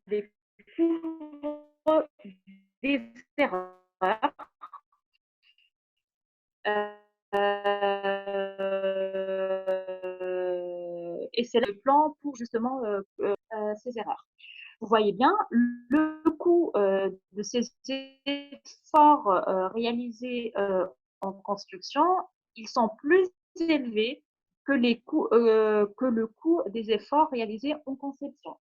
découvre des erreurs. Et c'est le plan pour justement ces erreurs. Vous voyez bien, le coût de ces efforts réalisés en construction, ils sont plus élevés que le coût des efforts réalisés en conception.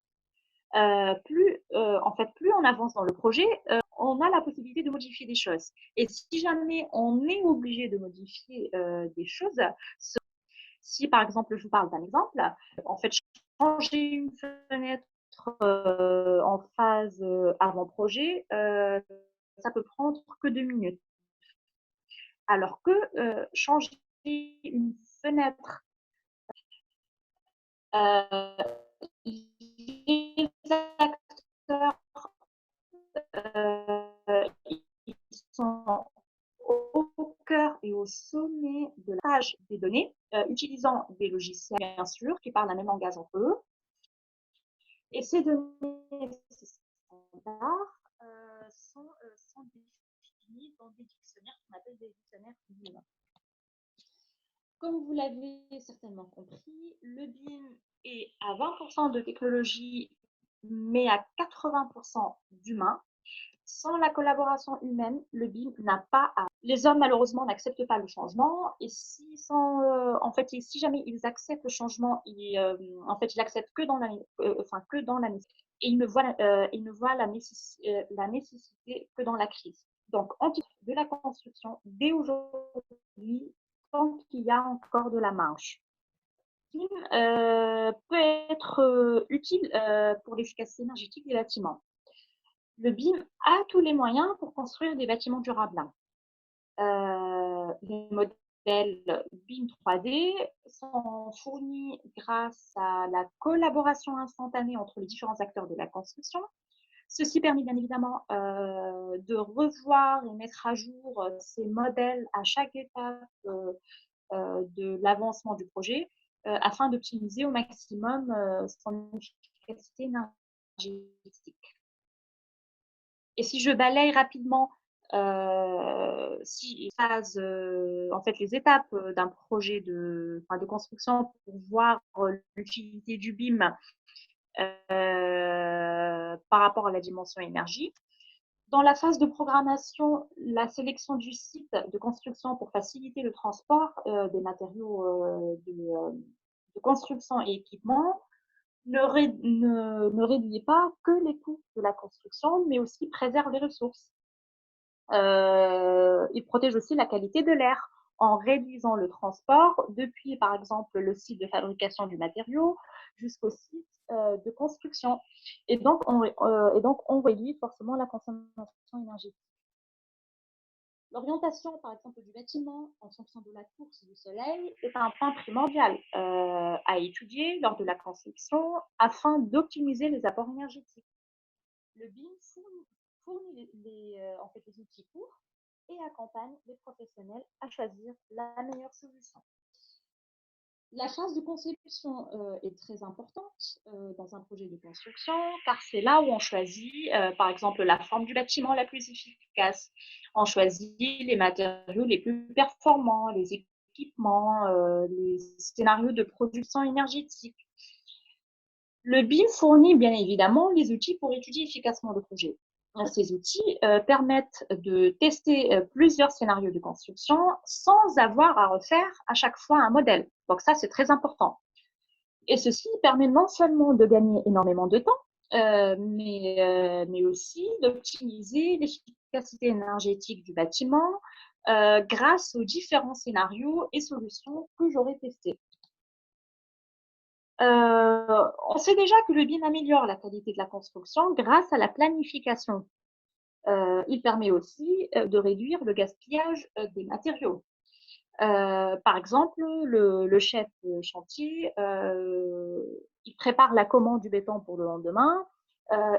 Plus on avance dans le projet, on a la possibilité de modifier des choses. Et si jamais on est obligé de modifier des choses, si par exemple, je vous parle d'un exemple, en fait, changer une fenêtre en phase avant-projet, ça peut prendre que 2 minutes. Alors que changer une fenêtre, les acteurs, ils sont au cœur et au sommet de la page des données, utilisant des logiciels, bien sûr, qui parlent un même langage entre eux. Et ces données standards sont définies dans des dictionnaires qu'on appelle des dictionnaires BIM. Comme vous l'avez certainement compris, le BIM est à 20% de technologie, mais à 80% d'humain. Sans la collaboration humaine, le BIM n'a pas à. Les hommes, malheureusement, n'acceptent pas le changement. Et si jamais ils acceptent le changement, ils l'acceptent que dans la nécessité. Et ils ne voient la nécessité que dans la crise. Donc, en de la construction, dès aujourd'hui, tant qu'il y a encore de la marge. BIM peut être utile pour l'efficacité énergétique des bâtiments. Le BIM a tous les moyens pour construire des bâtiments durables. Les modèles BIM 3D sont fournis grâce à la collaboration instantanée entre les différents acteurs de la construction. Ceci permet bien évidemment de revoir et mettre à jour ces modèles à chaque étape de l'avancement du projet afin d'optimiser au maximum son efficacité énergétique. Et si je balaye rapidement les étapes d'un projet de construction pour voir l'utilité du BIM par rapport à la dimension énergie. Dans la phase de programmation, la sélection du site de construction pour faciliter le transport des matériaux de construction et équipements ne réduit pas que les coûts de la construction, mais aussi préserve les ressources. Il protège aussi la qualité de l'air en réduisant le transport depuis, par exemple, le site de fabrication du matériau jusqu'au site de construction. Et donc, on réduit forcément la consommation énergétique. L'orientation, par exemple, du bâtiment en fonction de la course du soleil est un point primordial à étudier lors de la construction afin d'optimiser les apports énergétiques. Le BIM fournit les outils pour et accompagne les professionnels à choisir la meilleure solution. La phase de conception est très importante dans un projet de construction car c'est là où on choisit, par exemple, la forme du bâtiment la plus efficace. On choisit les matériaux les plus performants, les équipements, les scénarios de production énergétique. Le BIM fournit bien évidemment les outils pour étudier efficacement le projet. Ces outils permettent de tester plusieurs scénarios de construction sans avoir à refaire à chaque fois un modèle. Donc ça, c'est très important. Et ceci permet non seulement de gagner énormément de temps, mais aussi d'optimiser l'efficacité énergétique du bâtiment grâce aux différents scénarios et solutions que j'aurai testés. On sait déjà que le BIM améliore la qualité de la construction grâce à la planification. Il permet aussi de réduire le gaspillage des matériaux. Par exemple, le chef de chantier, il prépare la commande du béton pour le lendemain.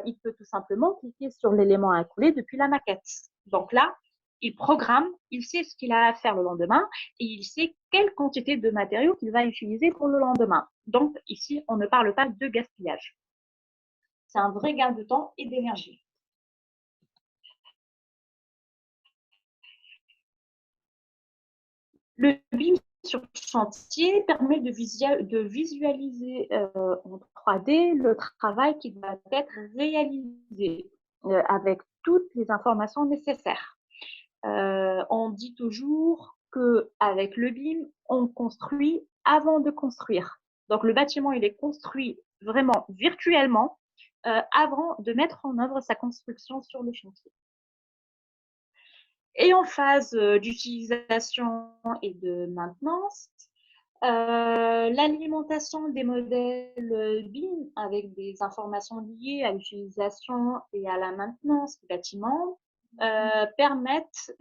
Il peut tout simplement cliquer sur l'élément à couler depuis la maquette. Donc là, il programme, il sait ce qu'il a à faire le lendemain et il sait quelle quantité de matériaux qu'il va utiliser pour le lendemain. Donc, ici, on ne parle pas de gaspillage. C'est un vrai gain de temps et d'énergie. Le BIM sur chantier permet de visualiser en 3D le travail qui doit être réalisé avec toutes les informations nécessaires. On dit toujours qu'avec le BIM, on construit avant de construire. Donc, le bâtiment, il est construit vraiment virtuellement avant de mettre en œuvre sa construction sur le chantier. Et en phase d'utilisation et de maintenance, l'alimentation des modèles BIM avec des informations liées à l'utilisation et à la maintenance du bâtiment permettent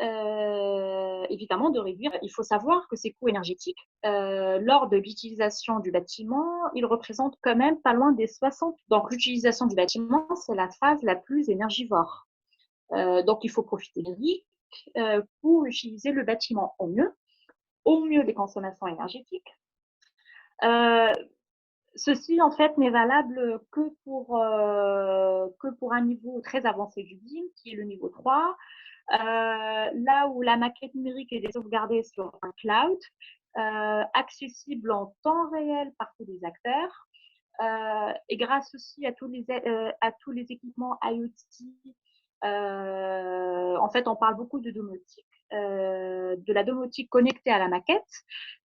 évidemment de réduire. Il faut savoir que ces coûts énergétiques, lors de l'utilisation du bâtiment, ils représentent quand même pas loin des 60. Donc l'utilisation du bâtiment, c'est la phase la plus énergivore. Donc il faut profiter des risques pour utiliser le bâtiment au mieux des consommations énergétiques. Ceci, en fait, n'est valable que pour un niveau très avancé du BIM, qui est le niveau 3, là où la maquette numérique est sauvegardée sur un cloud, accessible en temps réel par tous les acteurs, et grâce aussi à tous les équipements IoT. En fait, on parle beaucoup de domotique, de la domotique connectée à la maquette,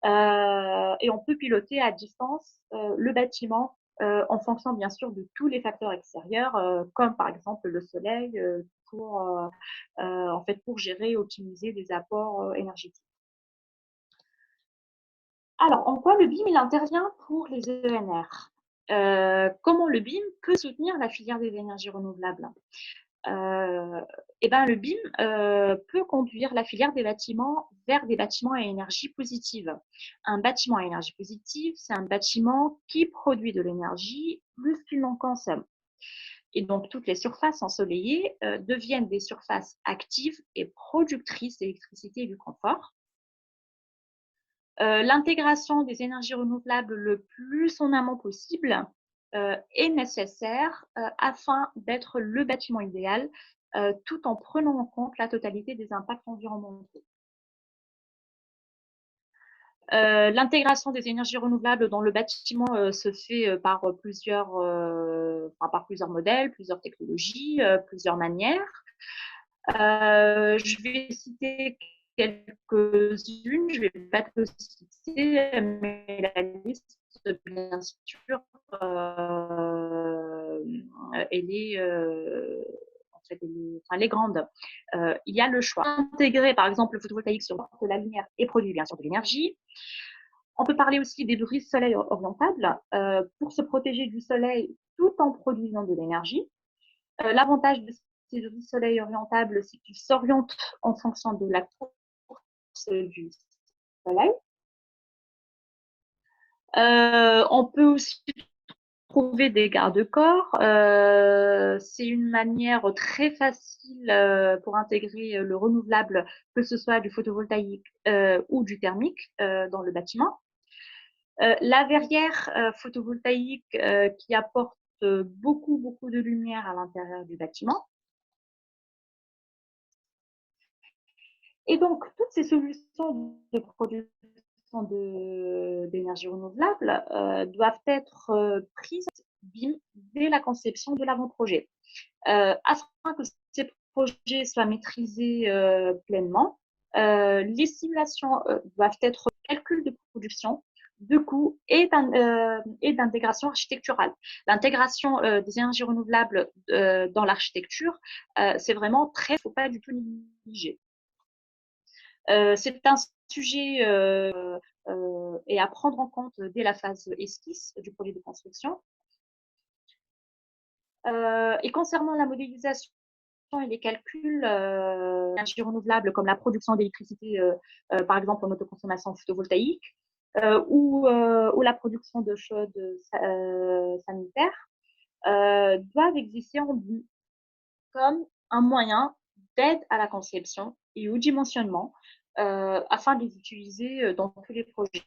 et on peut piloter à distance le bâtiment en fonction bien sûr de tous les facteurs extérieurs, comme par exemple le soleil, en fait, pour gérer et optimiser les apports énergétiques. Alors, en quoi le BIM il intervient pour les ENR? Comment le BIM peut soutenir la filière des énergies renouvelables? Le BIM peut conduire la filière des bâtiments vers des bâtiments à énergie positive. Un bâtiment à énergie positive, c'est un bâtiment qui produit de l'énergie plus qu'il n'en consomme. Et donc, toutes les surfaces ensoleillées deviennent des surfaces actives et productrices d'électricité et du confort. L'intégration des énergies renouvelables le plus en amont possible est nécessaire afin d'être le bâtiment idéal, tout en prenant en compte la totalité des impacts environnementaux. L'intégration des énergies renouvelables dans le bâtiment se fait par plusieurs modèles, plusieurs technologies, plusieurs manières. Je vais citer quelques-unes, je ne vais pas te citer, mais la liste, bien sûr, elle est, en fait, elle est grande. Il y a le choix. Intégrer, par exemple, le photovoltaïque sur la lumière et produit bien sûr de l'énergie. On peut parler aussi des brises soleil orientables pour se protéger du soleil tout en produisant de l'énergie. L'avantage de ces brises soleil orientables, c'est qu'ils s'orientent en fonction de la course du soleil. On peut aussi trouver des garde-corps. C'est une manière très facile pour intégrer le renouvelable, que ce soit du photovoltaïque ou du thermique dans le bâtiment. La verrière photovoltaïque qui apporte beaucoup de lumière à l'intérieur du bâtiment. Et donc, toutes ces solutions de production d'énergie renouvelable doivent être prises BIM dès la conception de l'avant-projet. Afin que ces projets soient maîtrisés pleinement, les simulations doivent être calcul de production, de coûts et d'intégration architecturale. L'intégration des énergies renouvelables dans l'architecture, c'est vraiment très, il ne faut pas du tout négliger. C'est un sujet et à prendre en compte dès la phase esquisse du projet de construction. Et concernant la modélisation et les calculs d'énergie renouvelable, comme la production d'électricité, par exemple en autoconsommation photovoltaïque, ou la production de chaudes sanitaires, doivent exister en BIM comme un moyen d'aide à la conception et au dimensionnement afin de les utiliser dans tous les projets.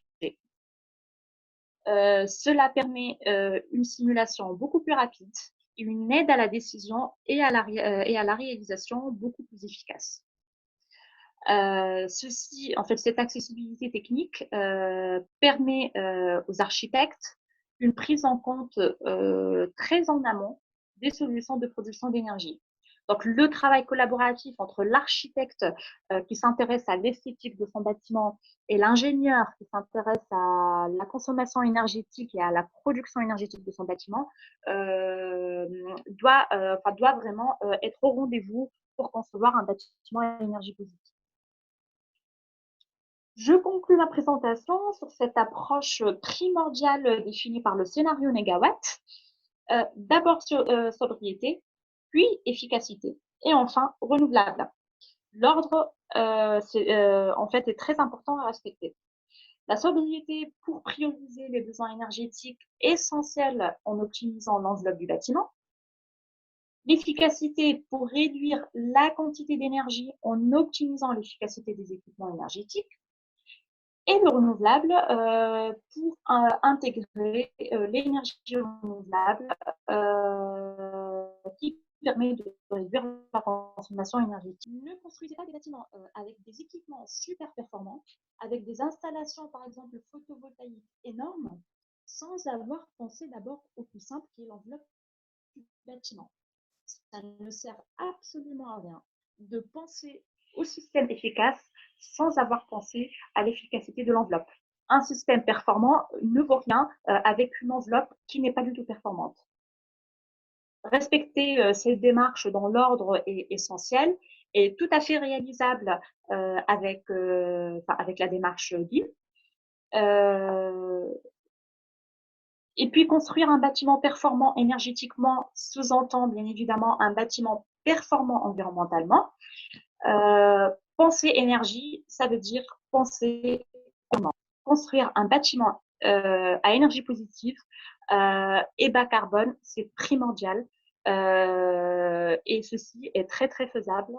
Cela permet une simulation beaucoup plus rapide, une aide à la décision et à la réalisation beaucoup plus efficace. En fait, cette accessibilité technique permet aux architectes une prise en compte très en amont des solutions de production d'énergie. Donc, le travail collaboratif entre l'architecte qui s'intéresse à l'esthétique de son bâtiment et l'ingénieur qui s'intéresse à la consommation énergétique et à la production énergétique de son bâtiment doit vraiment être au rendez-vous pour concevoir un bâtiment à énergie positive. Je conclus ma présentation sur cette approche primordiale définie par le scénario Négawatt. D'abord sobriété, puis efficacité, et enfin renouvelable. L'ordre, en fait, est très important à respecter. La sobriété pour prioriser les besoins énergétiques essentiels en optimisant l'enveloppe du bâtiment. L'efficacité pour réduire la quantité d'énergie en optimisant l'efficacité des équipements énergétiques. Et le renouvelable pour intégrer l'énergie renouvelable qui permet de réduire la consommation énergétique. Ne construisez pas des bâtiments avec des équipements super performants, avec des installations par exemple photovoltaïques énormes, sans avoir pensé d'abord au plus simple qui est l'enveloppe du bâtiment. Ça ne sert absolument à rien de penser au système efficace sans avoir pensé à l'efficacité de l'enveloppe. Un système performant ne vaut rien avec une enveloppe qui n'est pas du tout performante. Respecter ces démarches dans l'ordre est essentiel et tout à fait réalisable avec la démarche BIM. Et puis, construire un bâtiment performant énergétiquement sous-entend bien évidemment un bâtiment performant environnementalement. Penser énergie, ça veut dire penser comment construire un bâtiment à énergie positive et bas carbone, c'est primordial. Et ceci est très très faisable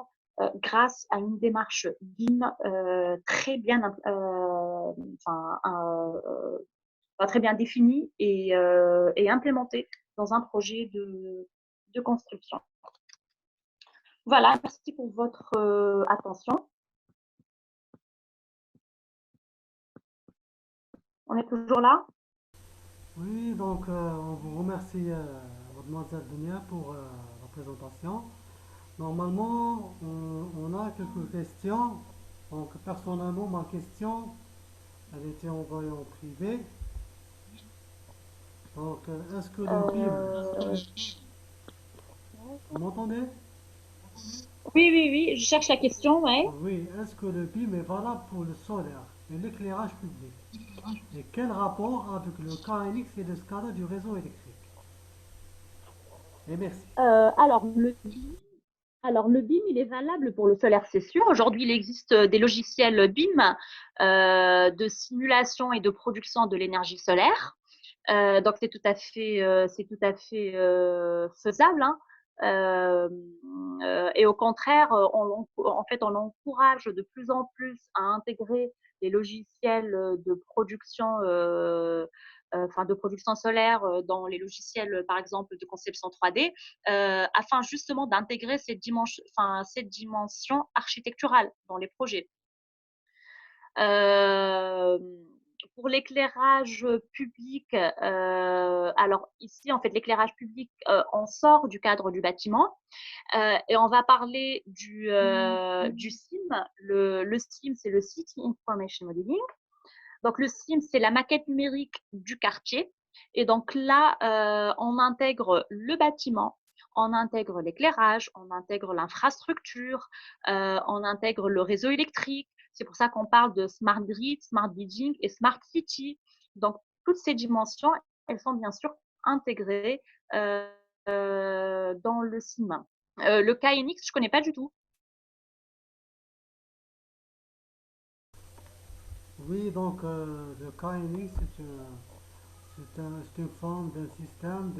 grâce à une démarche BIM très bien, très bien définie et implémentée dans un projet de construction. Voilà, merci pour votre attention. On est toujours là? Oui, donc on vous remercie, mademoiselle Dunia, pour la présentation. Normalement, on a quelques questions. Donc, personnellement, ma question, elle était envoyée en privé. Donc, est-ce que le BIM, Euh, vous m'entendez? Oui, oui, oui, je cherche la question, ouais. Oui, est-ce que le BIM est valable pour le solaire et l'éclairage public? Et quel rapport avec le KNX et le SCADA du réseau électrique? Et merci. Euh, alors, le le BIM, il est valable pour le solaire, c'est sûr. Aujourd'hui, il existe des logiciels BIM de simulation et de production de l'énergie solaire. Donc, c'est tout à fait faisable. Hein. Euh, et au contraire, en fait, on encourage de plus en plus à intégrer les logiciels de production, de production solaire dans les logiciels, par exemple, de conception 3D, afin justement d'intégrer cette dimension architecturale dans les projets. Euh, pour l'éclairage public, alors ici, en fait, l'éclairage public, on sort du cadre du bâtiment et on va parler du SIM. Le SIM, c'est le City Information Modeling. Donc, le SIM, c'est la maquette numérique du quartier. Et donc là, on intègre le bâtiment, on intègre l'éclairage, on intègre l'infrastructure, on intègre le réseau électrique. C'est pour ça qu'on parle de smart grid, smart building et smart city. Donc, toutes ces dimensions, elles sont bien sûr intégrées dans le SIM. Le KNX, je ne connais pas du tout. Oui, donc le KNX, c'est une forme d'un système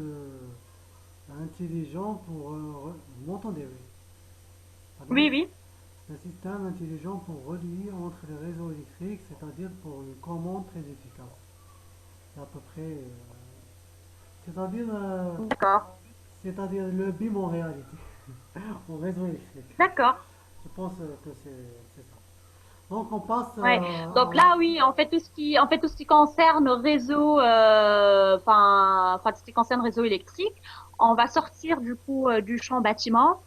intelligent pour... vous m'entendez, oui. Allô? Oui, oui. C'est un système intelligent pour relier entre les réseaux électriques, c'est-à-dire pour une commande très efficace. C'est à peu près. C'est-à-dire, D'accord, c'est-à-dire le BIM en réalité, en réseau électrique. d'accord. Je pense que c'est ça. Donc on passe Ouais. Donc à. là, oui, en fait, tout ce qui concerne réseau, tout ce qui concerne réseau électrique, on va sortir du coup du champ bâtiment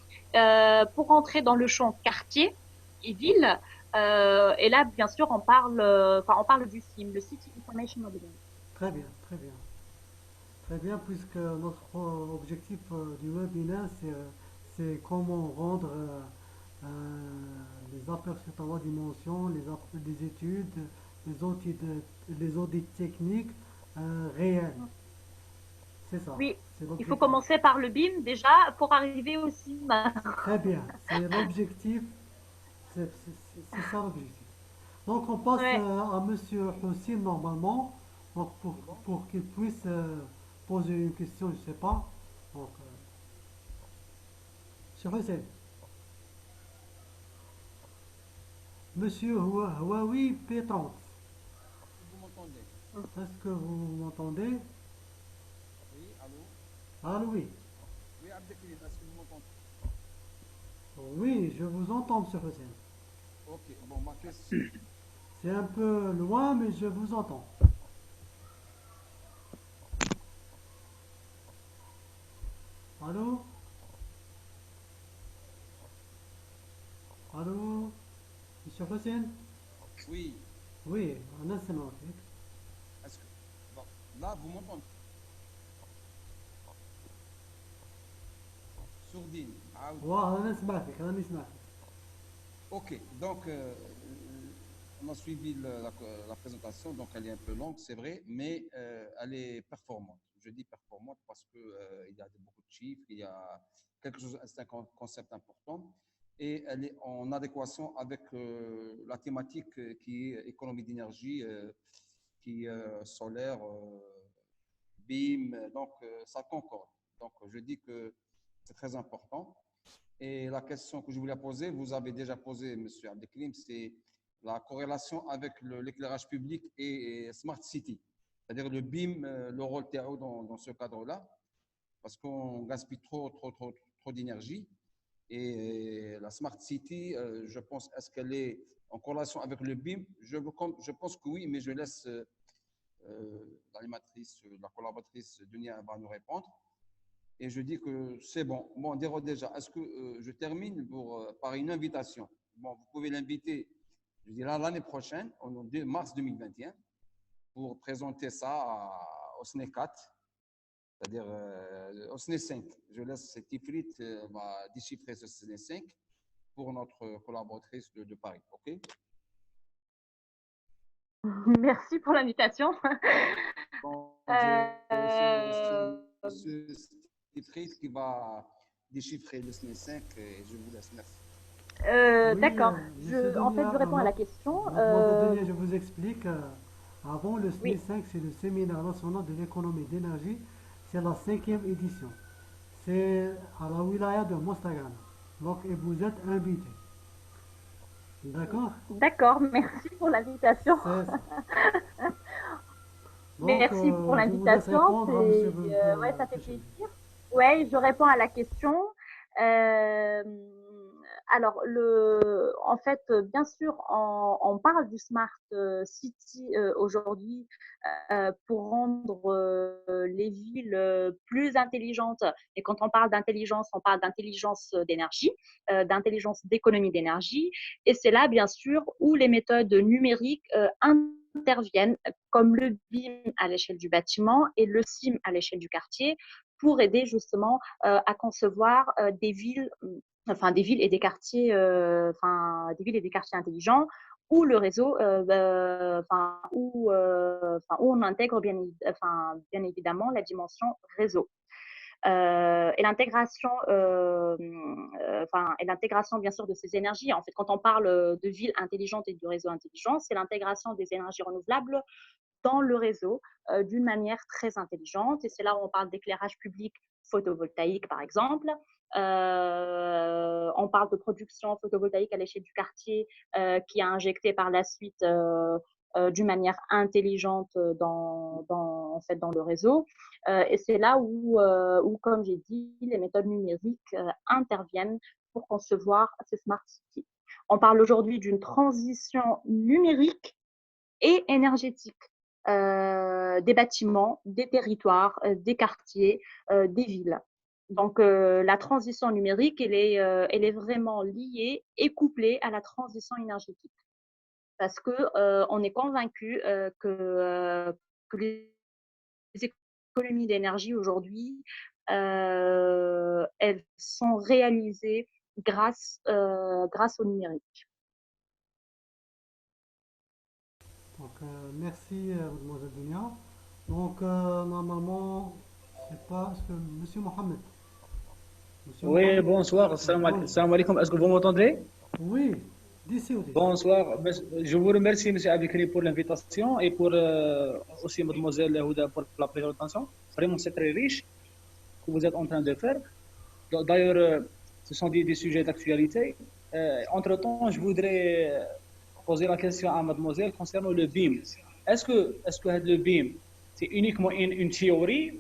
pour entrer dans le champ quartier et ville. Et là, bien sûr, on parle du CIM, le City Information Modeling. Très bien, très bien. Très bien, puisque notre objectif du webinaire, c'est comment rendre les aperçus de trois dimensions, les études, les audits techniques réels. C'est ça, Oui, c'est il faut l'objectif. commencer par le BIM déjà pour arriver au CIM. Très bien, c'est l'objectif, c'est ça l'objectif. Donc on passe Ouais. à Monsieur Hossein normalement, donc pour qu'il puisse poser une question, je ne sais pas. Donc, Monsieur Hossein, Monsieur Huawei P30, Vous m'entendez? est-ce que vous m'entendez? Oui, allô? Ah oui, Oui, Abdelkrim, est-ce que vous m'entendez? oui, je vous entends, Monsieur Hossein. Ok, bon, ma question. C'est un peu loin, mais je vous entends. Allô? Allô? Monsieur Hossein? Oui, Oui, un instant. est-ce que. Bon, là, vous m'entendez? Sourdine. Ah oui. واه انا سمعتك راني سمعتك. Ok, donc, on a suivi la présentation, donc elle est un peu longue, c'est vrai, mais elle est performante. Je dis performante parce que, il y a beaucoup de chiffres, il y a quelque chose, c'est un concept important, et elle est en adéquation avec la thématique qui est économie d'énergie, qui est solaire, BIM, donc ça concorde. Donc, je dis que c'est très important. Et la question que je voulais poser, vous avez déjà posé, Monsieur Abdelkrim, c'est la corrélation avec l'éclairage public et Smart City, c'est-à-dire le BIM, le rôle TAO dans ce cadre-là, parce qu'on gaspille trop d'énergie. Et la Smart City, je pense, est-ce qu'elle est en corrélation avec le BIM? Je pense que oui, mais je laisse l'animatrice, la collaboratrice Dunia va nous répondre. Et je dis que c'est bon. Bon, déjà, est-ce que je termine par une invitation? Bon, vous pouvez l'inviter, je dirais, l'année prochaine, en mars 2021, pour présenter ça au SNE 4, c'est-à-dire au SNE 5. Je laisse Tifrit va déchiffrer ce SNE 5 pour notre collaboratrice de Paris. OK? Merci pour l'invitation. Donc, c'est Euh, M. Tifrit qui va déchiffrer le SNE 5 et je vous laisse. Merci. Oui, d'accord. Monsieur En fait, Denia, je réponds à la question. Mademoiselle Denia, je vous explique. Avant le SNE Oui, 5, c'est le Séminaire national de l'économie d'énergie. C'est la cinquième édition. C'est à la wilaya de Mostagana. Donc, et vous êtes invité. D'accord? d'accord. Merci pour l'invitation. C'est ça. Donc, Merci pour je vous laisse l'invitation. répondre à Monsieur Ouais, ça fait Péchel. plaisir. Ouais, je réponds à la question. Euh, alors, en fait, bien sûr, on parle du smart city aujourd'hui pour rendre les villes plus intelligentes. Et quand on parle d'intelligence d'énergie, d'intelligence d'économie d'énergie. Et c'est là, bien sûr, où les méthodes numériques interviennent, comme le BIM à l'échelle du bâtiment et le CIM à l'échelle du quartier, pour aider justement à concevoir des villes et des quartiers, des villes et des quartiers intelligents où le réseau, où on intègre bien évidemment la dimension réseau. Et l'intégration, et l'intégration bien sûr de ces énergies. En fait, quand on parle de ville intelligente et de réseau intelligent, c'est l'intégration des énergies renouvelables dans le réseau d'une manière très intelligente. Et c'est là où on parle d'éclairage public photovoltaïque, par exemple. On parle de production photovoltaïque à l'échelle du quartier qui a injecté par la suite d'une manière intelligente en fait, dans le réseau. Et c'est là où, comme j'ai dit, les méthodes numériques interviennent pour concevoir ces smart cities. On parle aujourd'hui d'une transition numérique et énergétique des bâtiments, des territoires, des quartiers, des villes. Donc, la transition numérique, elle est vraiment liée et couplée à la transition énergétique. Parce que on est convaincu que les économies d'énergie aujourd'hui, elles sont réalisées grâce au numérique. Donc, merci, mademoiselle Dunia. Donc, normalement, je sais pas, est-ce que monsieur Mohamed, monsieur Oui, Mohamed, bonsoir. bon, Salam alaikum. Est-ce que vous m'entendez? oui, d'ici ou d'ici. Bonsoir. Je vous remercie, Monsieur Abikri, pour l'invitation et pour aussi Mademoiselle Houda pour la présentation. Vraiment, c'est très riche ce que vous êtes en train de faire. D'ailleurs, ce sont des sujets d'actualité. Entre-temps, je voudrais poser la question à Mademoiselle concernant le BIM. Est-ce que le BIM, c'est uniquement une théorie,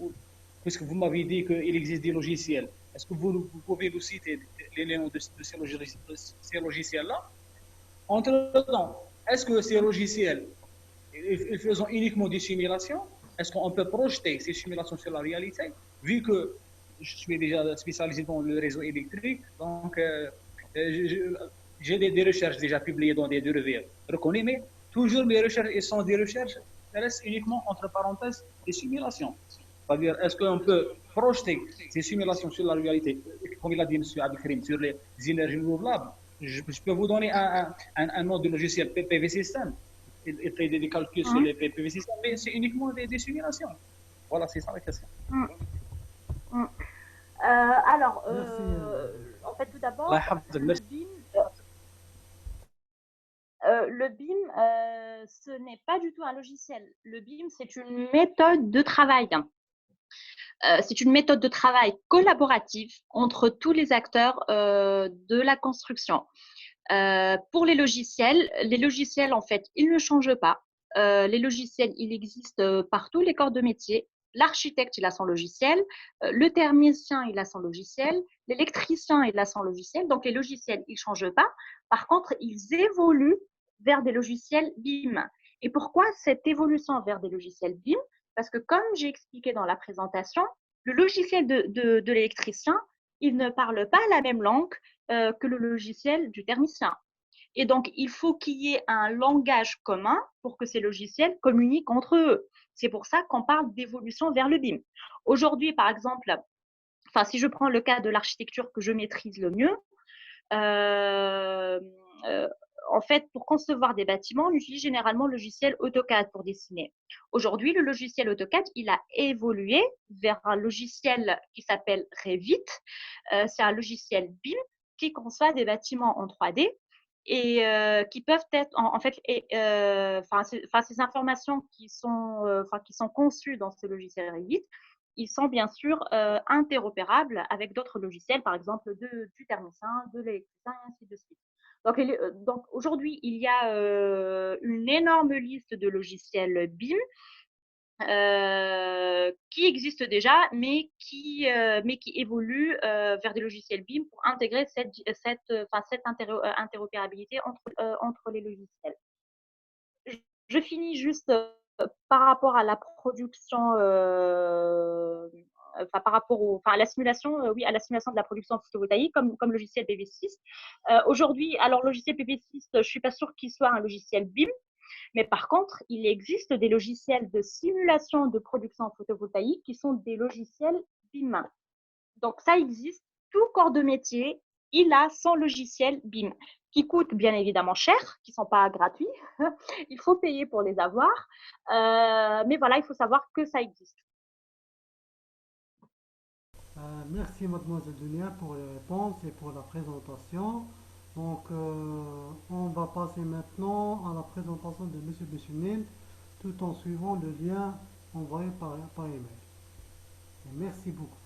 puisque vous m'avez dit qu'il existe des logiciels? Est-ce que vous pouvez nous citer les noms de ces logiciels-là? Entre-temps, est-ce que ces logiciels, ils font uniquement des simulations? Est-ce qu'on peut projeter ces simulations sur la réalité? Vu que je suis déjà spécialisé dans le réseau électrique, donc j'ai des recherches déjà publiées dans des revues reconnues, mais toujours mes recherches sont des recherches, ça reste uniquement entre parenthèses des simulations. C'est-à-dire, est-ce qu'on peut projeter ces simulations sur la réalité, comme il a dit M. Abdelkrim, sur les énergies renouvelables? Je peux vous donner un nom de logiciel PPV System. Il fait des calculs sur Mmh. les PPV System, mais c'est uniquement des simulations. Voilà, c'est ça la question. Mmh. Mmh. Alors, Merci. en fait, tout Allah d'abord, يحفظك. Merci. Le BIM, ce n'est pas du tout un logiciel. Le BIM, c'est une méthode de travail. C'est une méthode de travail collaborative entre tous les acteurs de la construction. Pour les logiciels, en fait, ils ne changent pas. Les logiciels, ils existent partout, les corps de métier. L'architecte, il a son logiciel. Le thermicien, il a son logiciel. L'électricien, il a son logiciel. Donc, les logiciels, ils ne changent pas. Par contre, ils évoluent vers des logiciels BIM. Et pourquoi cette évolution vers des logiciels BIM? Parce que, comme j'ai expliqué dans la présentation, le logiciel de l'électricien, il ne parle pas la même langue que le logiciel du thermicien. Et donc, il faut qu'il y ait un langage commun pour que ces logiciels communiquent entre eux. C'est pour ça qu'on parle d'évolution vers le BIM. Aujourd'hui, par exemple, enfin, si je prends le cas de l'architecture que je maîtrise le mieux, euh, euh, en fait, pour concevoir des bâtiments, on utilise généralement le logiciel AutoCAD pour dessiner. Aujourd'hui, le logiciel AutoCAD, il a évolué vers un logiciel qui s'appelle Revit. C'est un logiciel BIM qui conçoit des bâtiments en 3D et qui peuvent être, en fait, ces informations qui sont conçues dans ce logiciel Revit, ils sont bien sûr interopérables avec d'autres logiciels, par exemple du thermicien, de l'électricien, et ainsi de suite. Donc aujourd'hui, il y a une énorme liste de logiciels BIM qui existent déjà, mais qui évoluent vers des logiciels BIM pour intégrer cette interopérabilité entre les logiciels. Je finis juste par rapport à la production, par rapport à la simulation, oui, à la simulation de la production photovoltaïque comme logiciel PV6. Aujourd'hui, alors logiciel PV6, je suis pas sûre qu'il soit un logiciel BIM, mais par contre, il existe des logiciels de simulation de production photovoltaïque qui sont des logiciels BIM. Donc ça existe, tout corps de métier, il a son logiciel BIM, qui coûte bien évidemment cher, qui ne sont pas gratuits. Il faut payer pour les avoir. Mais voilà, il faut savoir que ça existe. Merci mademoiselle Dunia pour les réponses et pour la présentation. Donc, on va passer maintenant à la présentation de monsieur Béchenil tout en suivant le lien envoyé par email. Et merci beaucoup.